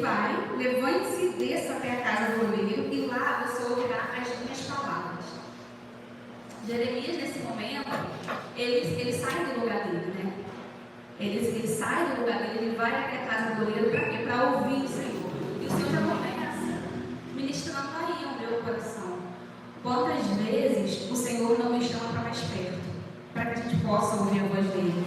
vai, levante-se e desça até a casa do oleiro, e lá você ouvirá as minhas palavras. Jeremias, nesse momento, ele sai do lugar dele, né? Ele sai do lugar dele, ele vai até a casa do oleiro, para quê? Para ouvir o Senhor. E o Senhor já começa ministrando aí ao meu coração. Quantas vezes o Senhor não me chama para mais perto, para que a gente possa ouvir a voz dele?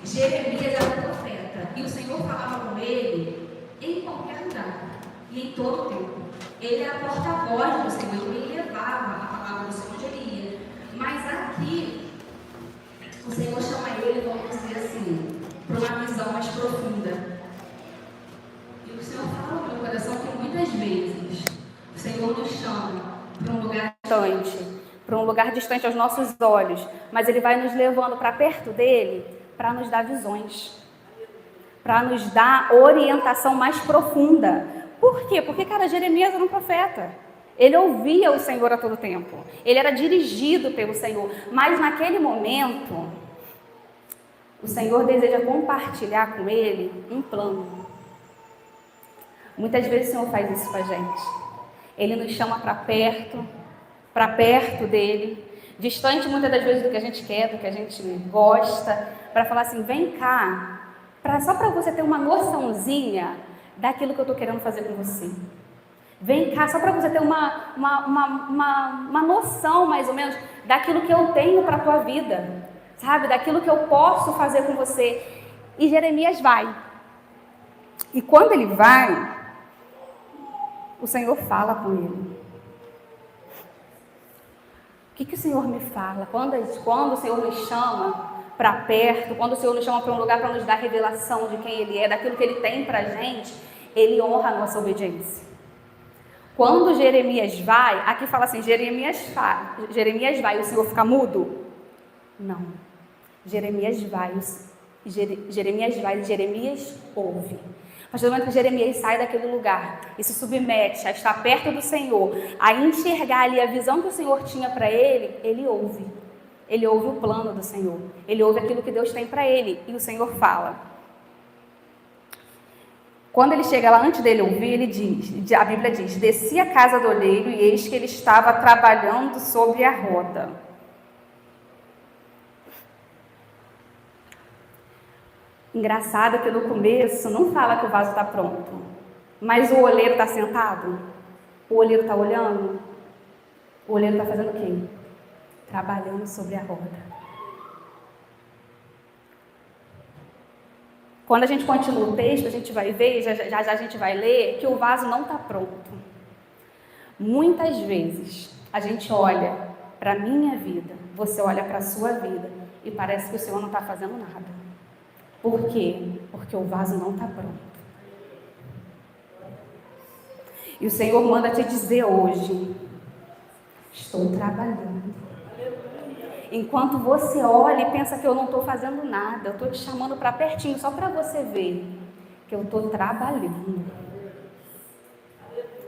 Jeremias era profeta, e o Senhor falava com ele em qualquer lugar e em todo o tempo. Ele era porta-voz do Senhor, ele levava a palavra do Senhor onde ele ia. Mas aqui, o Senhor chama ele, vamos dizer assim, para uma visão mais profunda. E o Senhor fala no meu coração que muitas vezes o Senhor nos chama para um lugar distante aos nossos olhos, mas Ele vai nos levando para perto dele para nos dar visões, para nos dar orientação mais profunda. Por quê? Porque, cara, Jeremias era um profeta. Ele ouvia o Senhor a todo tempo. Ele era dirigido pelo Senhor. Mas naquele momento, o Senhor deseja compartilhar com ele um plano. Muitas vezes o Senhor faz isso com a gente. Ele nos chama para perto dele, distante muitas das vezes do que a gente quer, do que a gente gosta, para falar assim, vem cá, só para você ter uma noçãozinha daquilo que eu estou querendo fazer com você. Vem cá, só para você ter uma noção, mais ou menos, daquilo que eu tenho para a tua vida, sabe? Daquilo que eu posso fazer com você. E Jeremias vai. E quando ele vai, o Senhor fala com ele. O que o Senhor me fala? Quando o Senhor nos chama para perto, quando o Senhor nos chama para um lugar para nos dar revelação de quem Ele é, daquilo que Ele tem para a gente, Ele honra a nossa obediência. Quando Jeremias vai, aqui fala assim, Jeremias vai, o Senhor fica mudo? Não. Jeremias vai, Jeremias ouve. A partir do momento que Jeremias sai daquele lugar e se submete a estar perto do Senhor, a enxergar ali a visão que o Senhor tinha para ele, ele ouve. Ele ouve o plano do Senhor. Ele ouve aquilo que Deus tem para ele. E o Senhor fala. Quando ele chega lá, antes dele ouvir, a Bíblia diz, desci a casa do oleiro e eis que ele estava trabalhando sobre a roda. Engraçado que no começo não fala que o vaso está pronto, mas o oleiro está sentado, o oleiro está olhando, o oleiro está fazendo o quê? Trabalhando sobre a roda. Quando a gente continua o texto, a gente vai ver, já a gente vai ler, que o vaso não está pronto. Muitas vezes a gente olha para a minha vida, você olha para a sua vida e parece que o Senhor não está fazendo nada. Por quê? Porque o vaso não está pronto. E o Senhor manda te dizer hoje, estou trabalhando. Enquanto você olha e pensa que eu não estou fazendo nada, eu estou te chamando para pertinho, só para você ver que eu estou trabalhando.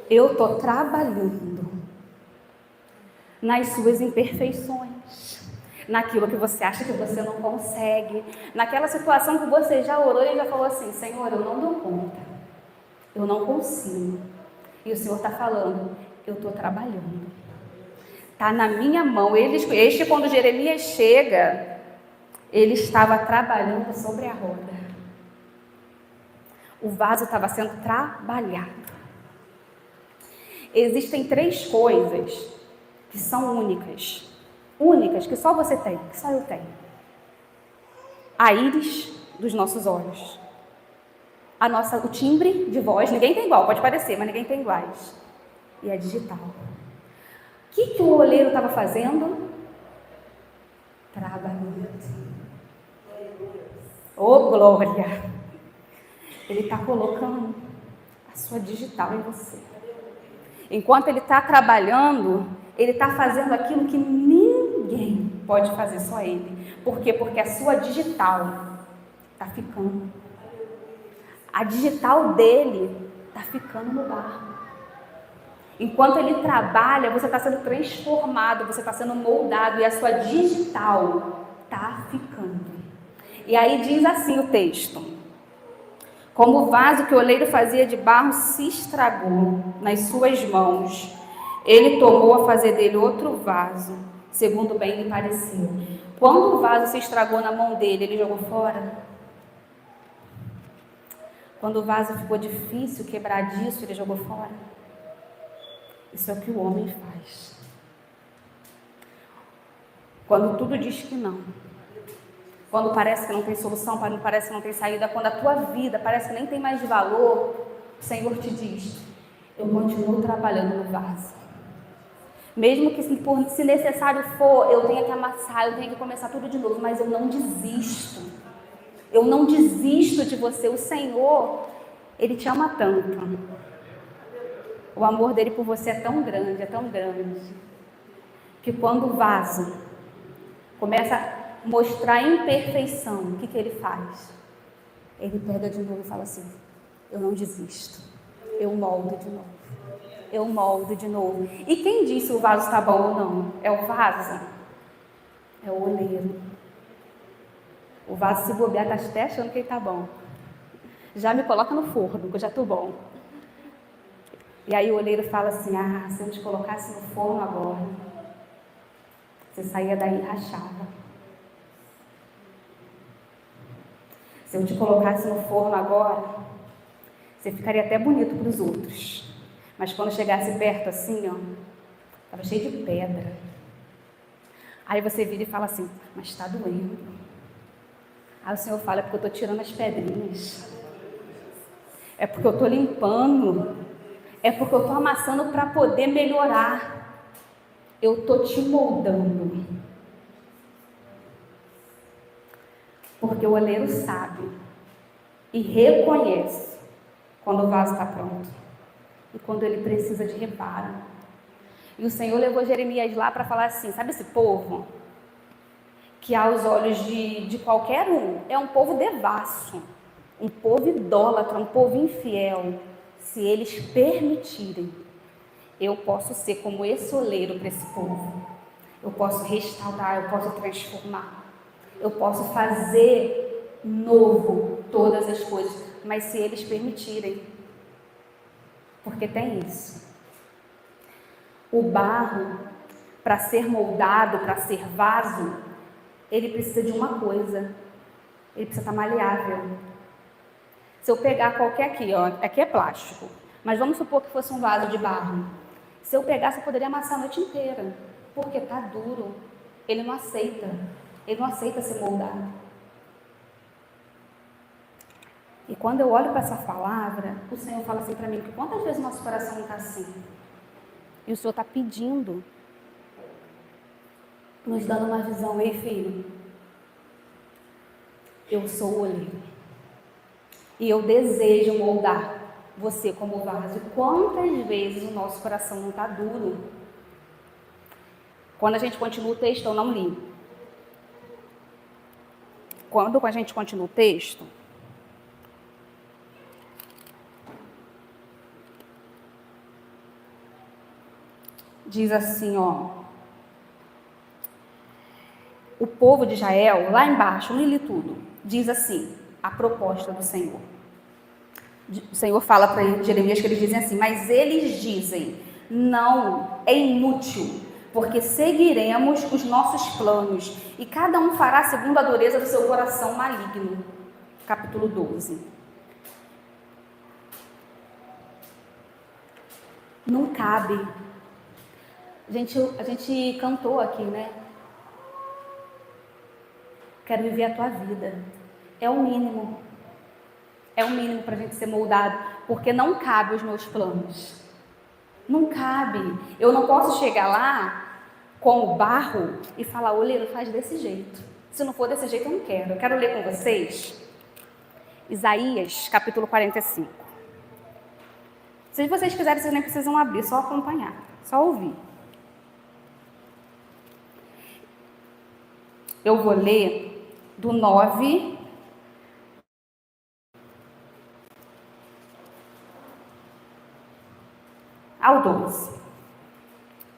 Eu estou trabalhando nas suas imperfeições, naquilo que você acha que você não consegue, naquela situação que você já orou e já falou assim, Senhor, eu não dou conta, eu não consigo. E o Senhor está falando, eu estou trabalhando. Está na minha mão. Quando Jeremias chega, ele estava trabalhando sobre a roda. O vaso estava sendo trabalhado. Existem 3 coisas que são únicas, que só você tem, que só eu tenho. A íris dos nossos olhos. O timbre de voz, ninguém tem igual, pode parecer, mas ninguém tem iguais. E a digital. O que o oleiro estava fazendo? Trabalhando. Oh, glória! Ele está colocando a sua digital em você. Enquanto ele está trabalhando, ele está fazendo aquilo que ninguém pode fazer, só ele. Por quê? Porque a sua digital está ficando. A digital dele está ficando no barro. Enquanto ele trabalha, você está sendo transformado, você está sendo moldado e a sua digital está ficando. E aí diz assim o texto: Como o vaso que o oleiro fazia de barro se estragou nas suas mãos, ele tomou a fazer dele outro vaso, segundo bem lhe pareceu. Quando o vaso se estragou na mão dele, ele jogou fora. Quando o vaso ficou difícil, quebradiço, ele jogou fora. Isso é o que o homem faz. Quando tudo diz que não. Quando parece que não tem solução, quando parece que não tem saída, quando a tua vida parece que nem tem mais valor, o Senhor te diz: eu continuo trabalhando no vaso. Mesmo que se necessário for, eu tenha que amassar, eu tenha que começar tudo de novo, mas eu não desisto. Eu não desisto de você. O Senhor, Ele te ama tanto. O amor dele por você é tão grande, que quando o vaso começa a mostrar imperfeição, o que ele faz? Ele pega de novo e fala assim: eu não desisto, eu moldo de novo, eu moldo de novo. E quem diz se o vaso está bom ou não? É o vaso, é o oleiro. O vaso, se bobear, está até achando que ele está bom. Já me coloca no forno, que eu já estou bom. E aí o oleiro fala assim: se eu te colocasse no forno agora, você saía daí e rachava. Se eu te colocasse no forno agora, você ficaria até bonito para os outros. Mas quando chegasse perto assim, estava cheio de pedra. Aí você vira e fala assim: mas está doendo. Aí o Senhor fala: é porque eu estou tirando as pedrinhas. É porque eu estou limpando. É porque eu estou amassando para poder melhorar. Eu estou te moldando. Porque o oleiro sabe e reconhece quando o vaso está pronto e quando ele precisa de reparo. E o Senhor levou Jeremias lá para falar assim: sabe esse povo que aos olhos de qualquer um é um povo devasso, um povo idólatra, um povo infiel. Se eles permitirem, eu posso ser como esse oleiro para esse povo. Eu posso restaurar, eu posso transformar. Eu posso fazer novo todas as coisas, mas se eles permitirem, porque tem isso. O barro, para ser moldado, para ser vaso, ele precisa de uma coisa: ele precisa estar maleável. Se eu pegar qualquer aqui é plástico, mas vamos supor que fosse um vaso de barro. Se eu pegasse, eu poderia amassar a noite inteira, porque está duro, ele não aceita ser moldado. E quando eu olho para essa palavra, o Senhor fala assim para mim: que quantas vezes o nosso coração não está assim? E o Senhor está pedindo, nos dando uma visão: ei filho, eu sou o oleiro, e eu desejo moldar você como vaso. Quantas vezes o nosso coração não está duro? Quando a gente continua o texto, eu não li. Quando a gente continua o texto, diz assim, o povo de Israel, lá embaixo, não li tudo, diz assim, a proposta do Senhor. O Senhor fala para Jeremias que eles dizem assim: mas eles dizem, não, é inútil, porque seguiremos os nossos planos, e cada um fará segundo a dureza do seu coração maligno. Capítulo 12. Não cabe. A gente cantou aqui, né? Quero viver a tua vida. É o mínimo. É o mínimo para a gente ser moldado, porque não cabe os meus planos. Não cabe. Eu não posso chegar lá com o barro e falar: oleiro, faz desse jeito. Se não for desse jeito, eu não quero. Eu quero ler com vocês Isaías, capítulo 45. Se vocês quiserem, vocês nem precisam abrir, só acompanhar, só ouvir. Eu vou ler do 9 ao 12.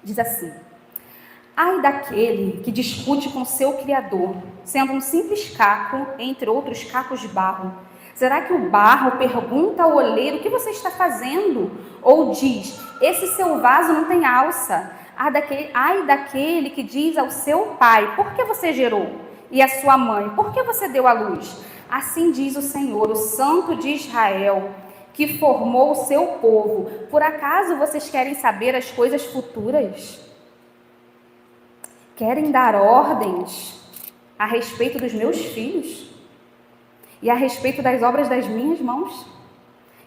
Diz assim: ai daquele que discute com seu Criador, sendo um simples caco entre outros cacos de barro. Será que o barro pergunta ao oleiro: o que você está fazendo? Ou diz: esse seu vaso não tem alça. Ai daquele que diz ao seu pai: por que você gerou? E à sua mãe: por que você deu à luz? Assim diz o Senhor, o Santo de Israel, que formou o seu povo. Por acaso vocês querem saber as coisas futuras? Querem dar ordens a respeito dos meus filhos? E a respeito das obras das minhas mãos?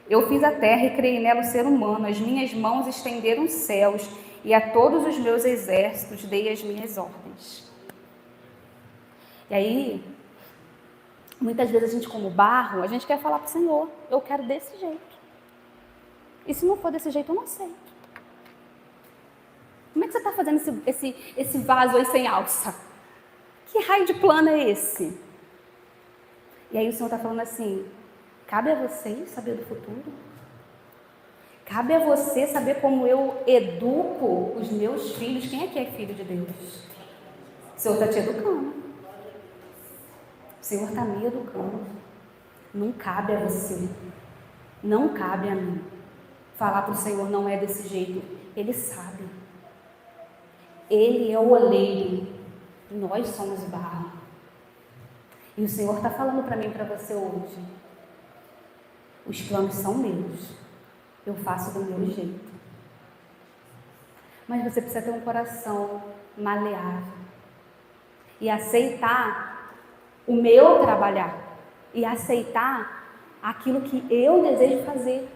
Eu fiz a terra e criei nela o ser humano. As minhas mãos estenderam os céus, e a todos os meus exércitos dei as minhas ordens. E aí, muitas vezes a gente, como barro, a gente quer falar para o Senhor: eu quero desse jeito. E se não for desse jeito, eu não aceito. Como é que você está fazendo esse vaso aí sem alça? Que raio de plano é esse? E aí o Senhor está falando assim: cabe a você saber do futuro. Cabe a você saber como eu educo os meus filhos. Quem é que é filho de Deus? O Senhor está te educando. O Senhor está me educando. Não cabe a você. Não cabe a mim falar para o Senhor: não é desse jeito. Ele sabe. Ele é o oleiro. Nós somos barro. E o Senhor está falando para mim e para você hoje: os planos são meus, eu faço do meu jeito. Mas você precisa ter um coração maleável e aceitar o meu trabalhar e aceitar aquilo que eu desejo fazer.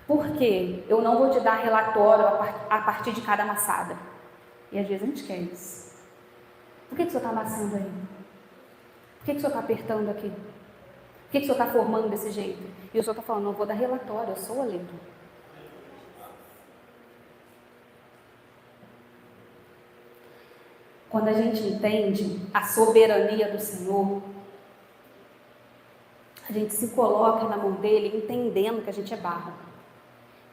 Porque eu não vou te dar relatório a partir de cada amassada. E às vezes a gente quer isso. Por que o Senhor está amassando aí? Por que o Senhor está apertando aqui? Por que o Senhor está formando desse jeito? E o Senhor está falando: não vou dar relatório, eu sou o oleiro. Quando a gente entende a soberania do Senhor, a gente se coloca na mão dele, entendendo que a gente é barro,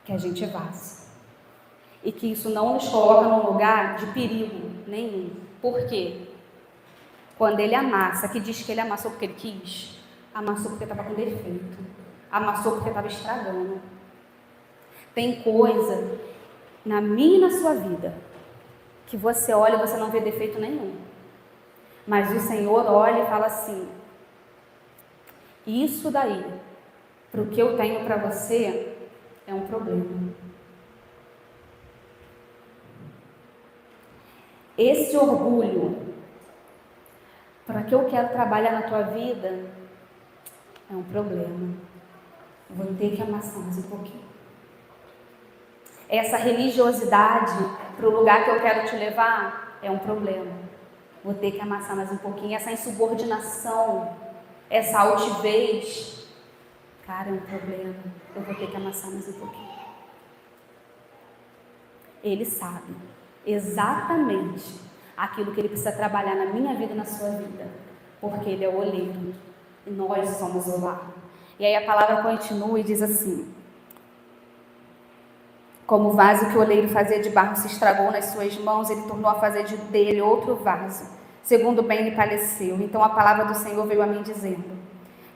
que a gente é vaso. E que isso não nos coloca num lugar de perigo nenhum. Por quê? Quando ele amassa, que diz que ele amassou porque ele quis, amassou porque estava com defeito, amassou porque estava estragando. Tem coisa na minha e na sua vida que você olha e você não vê defeito nenhum. Mas o Senhor olha e fala assim: isso daí, para o que eu tenho para você, é um problema. Esse orgulho, para que eu quero trabalhar na tua vida, é um problema. Vou ter que amassar mais um pouquinho. Essa religiosidade para o lugar que eu quero te levar é um problema. Vou ter que amassar mais um pouquinho. Essa insubordinação, essa altivez, cara, é um problema. Eu vou ter que amassar mais um pouquinho. Ele sabe exatamente aquilo que ele precisa trabalhar na minha vida e na sua vida, porque ele é o oleiro e nós somos o barro. E aí a palavra continua e diz assim: como o vaso que o oleiro fazia de barro se estragou nas suas mãos, ele tornou a fazer dele outro vaso, segundo bem lhe pareceu. Então a palavra do Senhor veio a mim dizendo: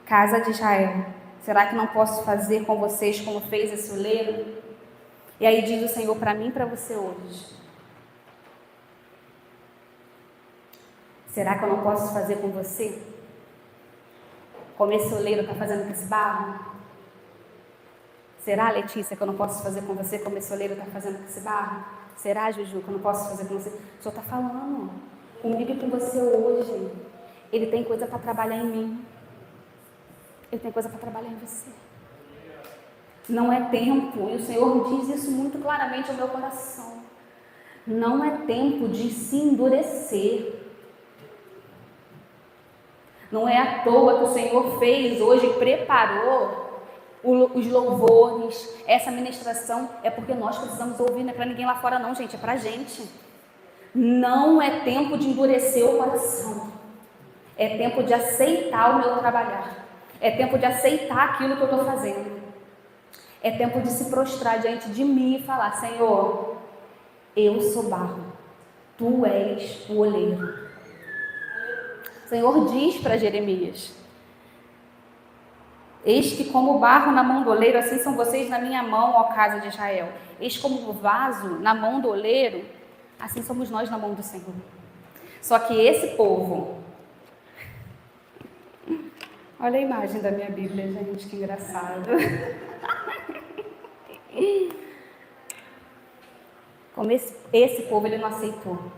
casa de Israel, será que não posso fazer com vocês como fez esse oleiro? E aí diz o Senhor para mim e para você hoje: será que eu não posso fazer com você como esse oleiro está fazendo com esse barro? Será, Letícia, que eu não posso fazer com você como esse oleiro está fazendo com esse barro? Será, Juju, que eu não posso fazer com você? O Senhor está falando comigo e com você hoje. Ele tem coisa para trabalhar em mim. Ele tem coisa para trabalhar em você. Não é tempo, e o Senhor diz isso muito claramente ao meu coração. Não é tempo de se endurecer. Não é à toa que o Senhor fez hoje, preparou os louvores, essa ministração, é porque nós precisamos ouvir, não é para ninguém lá fora não, gente, é para a gente. Não é tempo de endurecer o coração, é tempo de aceitar o meu trabalhar, é tempo de aceitar aquilo que eu estou fazendo, é tempo de se prostrar diante de mim e falar: Senhor, eu sou barro, Tu és o oleiro. O Senhor diz para Jeremias: Eis que como barro na mão do oleiro, assim são vocês na minha mão, ó casa de Israel. Eis como o vaso na mão do oleiro, assim somos nós na mão do Senhor. Só que esse povo... Olha a imagem da minha Bíblia, gente, que engraçado. Como esse povo, ele não aceitou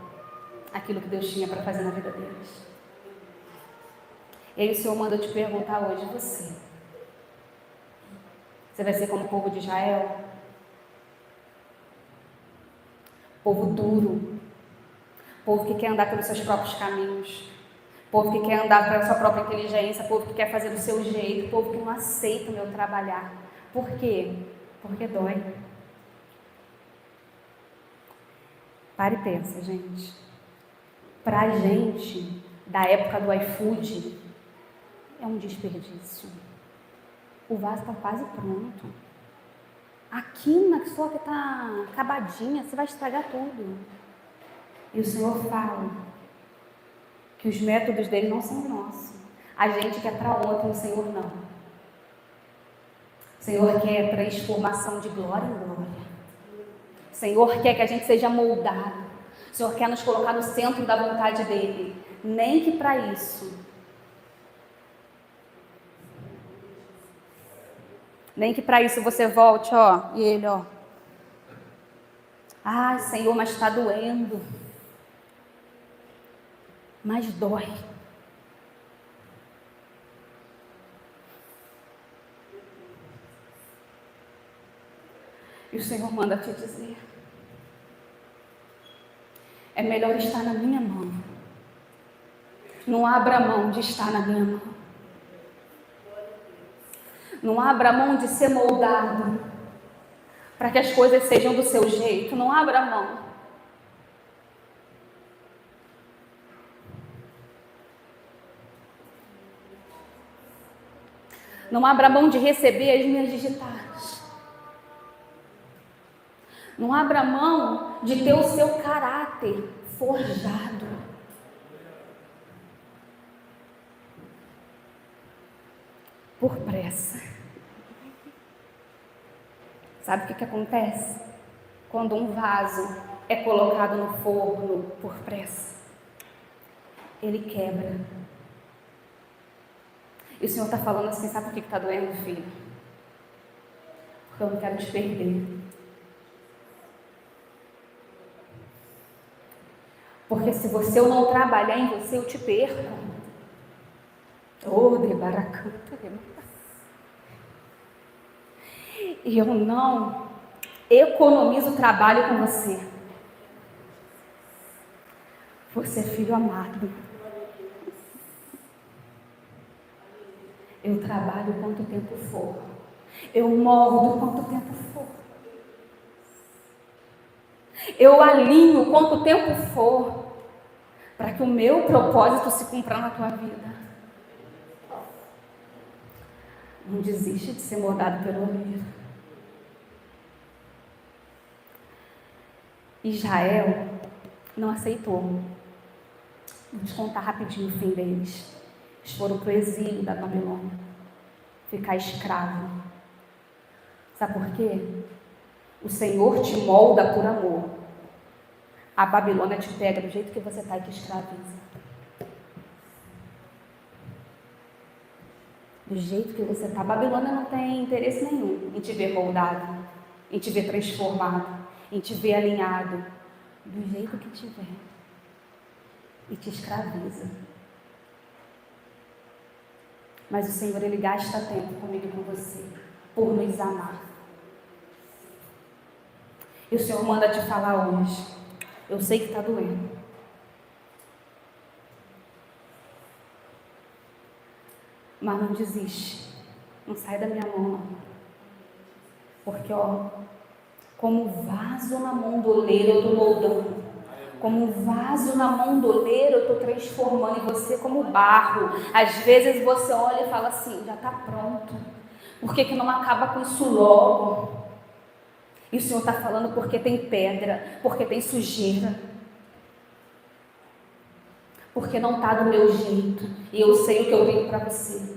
aquilo que Deus tinha para fazer na vida deles. E aí o Senhor manda eu te perguntar hoje, você vai ser como o povo de Israel? Povo duro, povo que quer andar pelos seus próprios caminhos, povo que quer andar pela sua própria inteligência, povo que quer fazer do seu jeito, povo que não aceita o meu trabalhar. Por quê? Porque dói. Para e pensa, gente. Para a gente, da época do iFood, é um desperdício. O vaso está quase pronto. A quina só que está acabadinha, você vai estragar tudo. E o Senhor fala que os métodos dele não são nossos. A gente quer para ontem, o Senhor não. O Senhor quer transformação de glória em glória. O Senhor quer que a gente seja moldado. O Senhor quer nos colocar no centro da vontade dele. Nem que para isso. Nem que para isso você volte, ó. E ele, ó. Ai, Senhor, mas está doendo. Mas dói. E o Senhor manda te dizer: é melhor estar na minha mão. Não abra mão de estar na minha mão. Não abra mão de ser moldado para que as coisas sejam do seu jeito. Não abra mão. Não abra mão de receber as minhas digitais. Não abra mão de ter o seu caráter forjado. Por pressa. Sabe o que acontece? Quando um vaso é colocado no forno por pressa, ele quebra. E o Senhor está falando assim: sabe por que está doendo, filho? Porque eu não quero te perder. Porque se eu não trabalhar em você, eu te perco. Oh, de baracanta. E eu não economizo trabalho com você. Você é filho amado. Eu trabalho quanto tempo for. Eu moldo quanto tempo for. Eu alinho quanto tempo for, para que o meu propósito se cumpra na tua vida. Não desiste de ser moldado pelo oleiro. Israel não aceitou. Vou te contar rapidinho o fim deles. Eles foram para o exílio da Babilônia, ficar escravo. Sabe por quê? O Senhor te molda por amor. A Babilônia te pega do jeito que você está e te escraviza. Do jeito que você está. A Babilônia não tem interesse nenhum em te ver moldado, em te ver transformado, em te ver alinhado. Do jeito que tiver. E te escraviza. Mas o Senhor, Ele gasta tempo comigo e com você, por nos amar. E o Senhor manda te falar hoje: eu sei que está doendo. Mas não desiste. Não sai da minha mão, não. Porque, ó, como vaso na mão do oleiro, eu estou moldando. Como vaso na mão do oleiro, eu estou transformando em você como barro. Às vezes você olha e fala assim: já está pronto. Por que não acaba com isso logo? E o Senhor está falando porque tem pedra, porque tem sujeira. Porque não está do meu jeito. E eu sei o que eu tenho para você.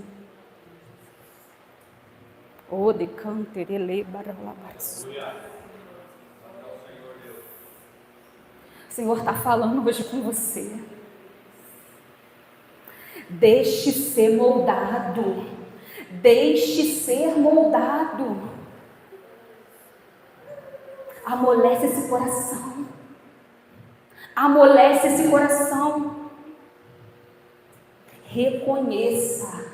O de canterele baralabas. O Senhor está falando hoje com você. Deixe ser moldado. Deixe ser moldado. Amolece esse coração. Amolece esse coração. Reconheça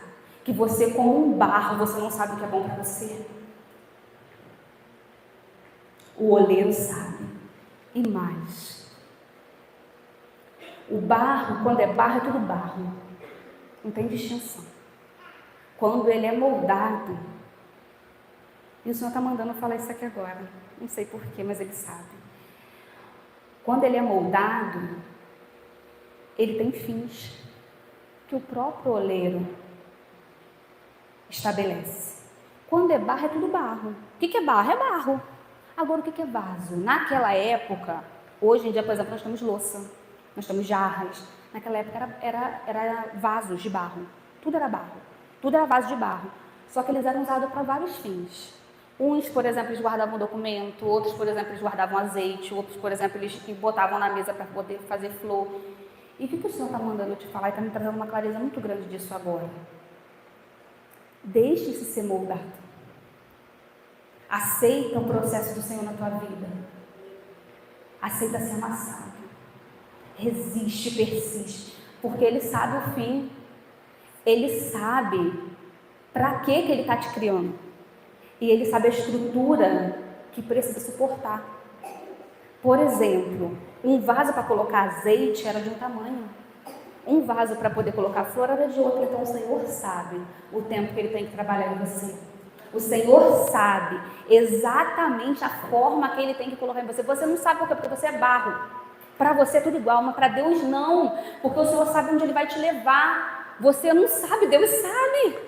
que você, como um barro, você não sabe o que é bom para você. O oleiro sabe. E mais. O barro, quando é barro, é tudo barro. Não tem distinção. Quando ele é moldado, e o Senhor está mandando eu falar isso aqui agora, não sei porquê, mas ele sabe. Quando ele é moldado, ele tem fins que o próprio oleiro estabelece. Quando é barro, é tudo barro. O que é barro? É barro. Agora, o que é vaso? Naquela época, hoje em dia, por exemplo, nós temos louça, nós temos jarras. Naquela época era vasos de barro. Tudo era barro. Tudo era vaso de barro. Só que eles eram usados para vários fins. Uns, por exemplo, eles guardavam documento, outros, por exemplo, eles guardavam azeite, outros, por exemplo, eles botavam na mesa para poder fazer flor. E o que o Senhor está mandando eu te falar e está me trazendo uma clareza muito grande disso agora? Deixe-se ser moldado. Aceita o processo do Senhor na tua vida. Aceita ser amassado. Resiste, persiste, porque Ele sabe o fim. Ele sabe para que Ele está te criando. E Ele sabe a estrutura que precisa suportar. Por exemplo, um vaso para colocar azeite era de um tamanho. Um vaso para poder colocar flor era de outro. Então o Senhor sabe o tempo que Ele tem que trabalhar em você. O Senhor sabe exatamente a forma que Ele tem que colocar em você. Você não sabe por quê? Porque você é barro. Para você é tudo igual, mas para Deus não. Porque o Senhor sabe onde Ele vai te levar. Você não sabe, Deus sabe.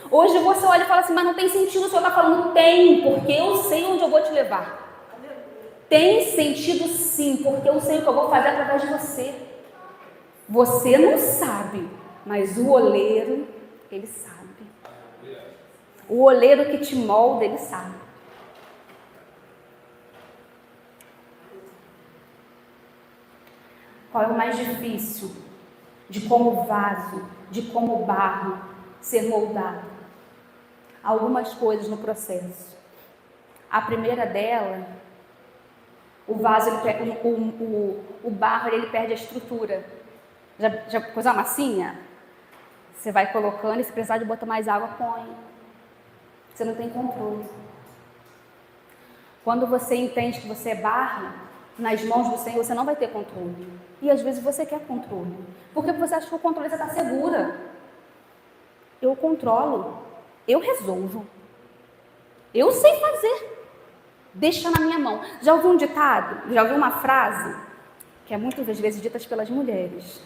Hoje você olha e fala assim, mas não tem sentido, o Senhor está falando. Tem, porque eu sei onde eu vou te levar. Tem sentido sim, porque eu sei o que eu vou fazer através de você. Você não sabe, mas o oleiro, ele sabe. O oleiro que te molda, ele sabe. Qual é o mais difícil de como vaso, de como barro ser moldado? Algumas coisas no processo. A primeira dela, o vaso, o barro, ele perde a estrutura. Já pôs a massinha? Você vai colocando e se precisar de botar mais água, põe. Você não tem controle. Quando você entende que você é barro, nas mãos do Senhor, você não vai ter controle. E às vezes você quer controle. Porque você acha que o controle você está segura. Eu controlo. Eu resolvo. Eu sei fazer. Deixa na minha mão. Já ouviu um ditado? Já ouviu uma frase? Que é muitas das vezes dita pelas mulheres.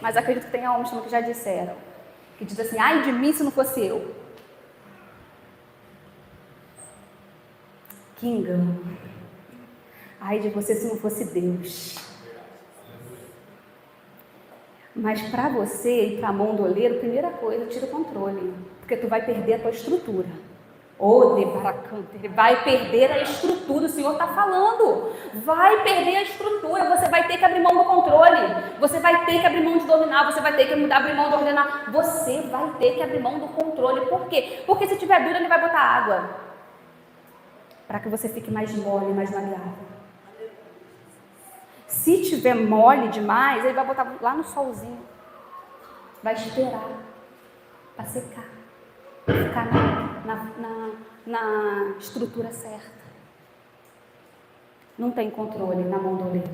Mas acredito que tenha homens que já disseram. Que diz assim, ai de mim se não fosse eu. Que engano. Ai de você se não fosse Deus. Mas para você e para a mão do oleiro, primeira coisa, tira o controle. Porque tu vai perder a tua estrutura. Ô, Debaracante, ele vai perder a estrutura, o Senhor está falando. Vai perder a estrutura, você vai ter que abrir mão do controle. Você vai ter que abrir mão de dominar, você vai ter que abrir mão de ordenar. Você vai ter que abrir mão do controle. Por quê? Porque se tiver dura, ele vai botar água. Para que você fique mais mole, mais maleável. Se tiver mole demais, ele vai botar lá no solzinho. Vai esperar para secar. Ficar na estrutura certa. Não tem controle na mão do oleiro.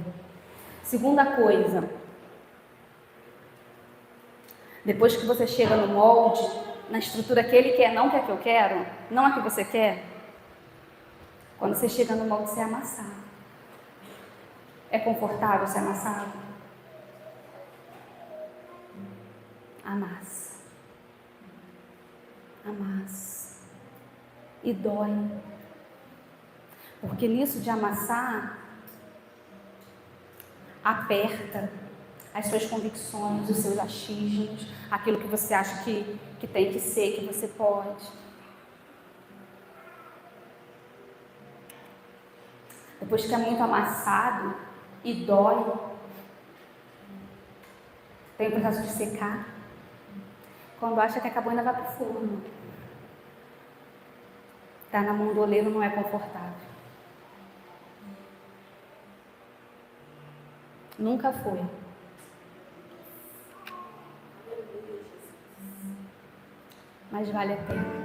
Segunda coisa. Depois que você chega no molde, na estrutura que ele quer, não que é que eu quero, não a que você quer. Quando você chega no molde, você é amassado. É confortável ser amassado? Amassa. Amassa. E dói. Porque nisso de amassar, aperta as suas convicções, os seus achismos, aquilo que você acha que tem que ser, que você pode. depois que é muito amassado e dói, tem o processo de secar. Quando acha que acabou, ainda vai para o forno. Tá na mão do oleiro não é confortável. Nunca foi. Mas vale a pena.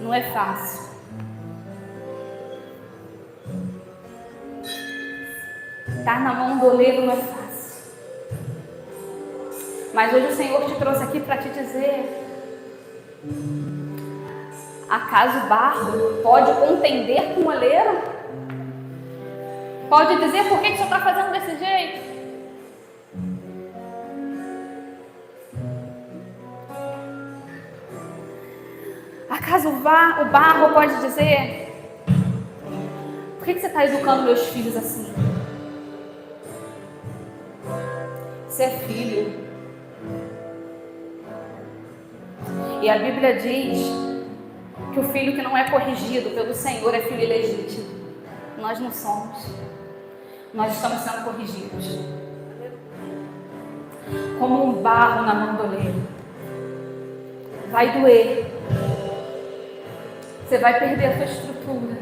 Não é fácil. Estar na mão do oleiro não é fácil. Mas hoje o Senhor te trouxe aqui para te dizer: acaso o barro pode contender com o oleiro? Pode dizer por que o Senhor está fazendo desse jeito? Acaso o barro pode dizer: por que você está educando meus filhos assim? Você é filho. E a Bíblia diz que o filho que não é corrigido pelo Senhor é filho ilegítimo. Nós não somos. Nós estamos sendo corrigidos. Como um barro na mão do oleiro. Vai doer. Você vai perder a sua estrutura.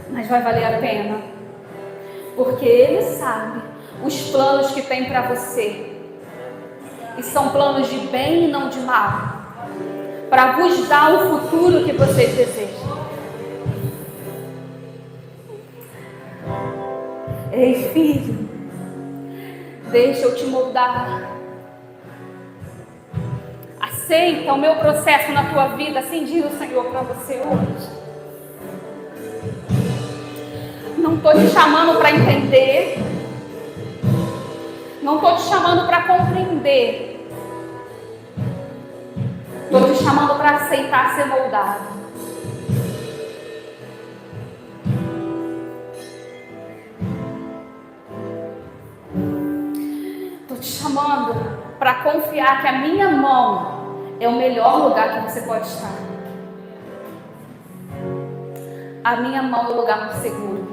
Mas vai valer a pena. Porque Ele sabe os planos que tem para você. E são planos de bem e não de mal. Para vos dar o futuro que vocês desejam. Ei, filho, deixa eu te moldar. Aceita o meu processo na tua vida, assim diz o Senhor para você hoje. Não estou te chamando para entender. Não estou te chamando para compreender. Estou te chamando para aceitar ser moldado. Estou te chamando para confiar que a minha mão é o melhor lugar que você pode estar. A minha mão é o lugar seguro.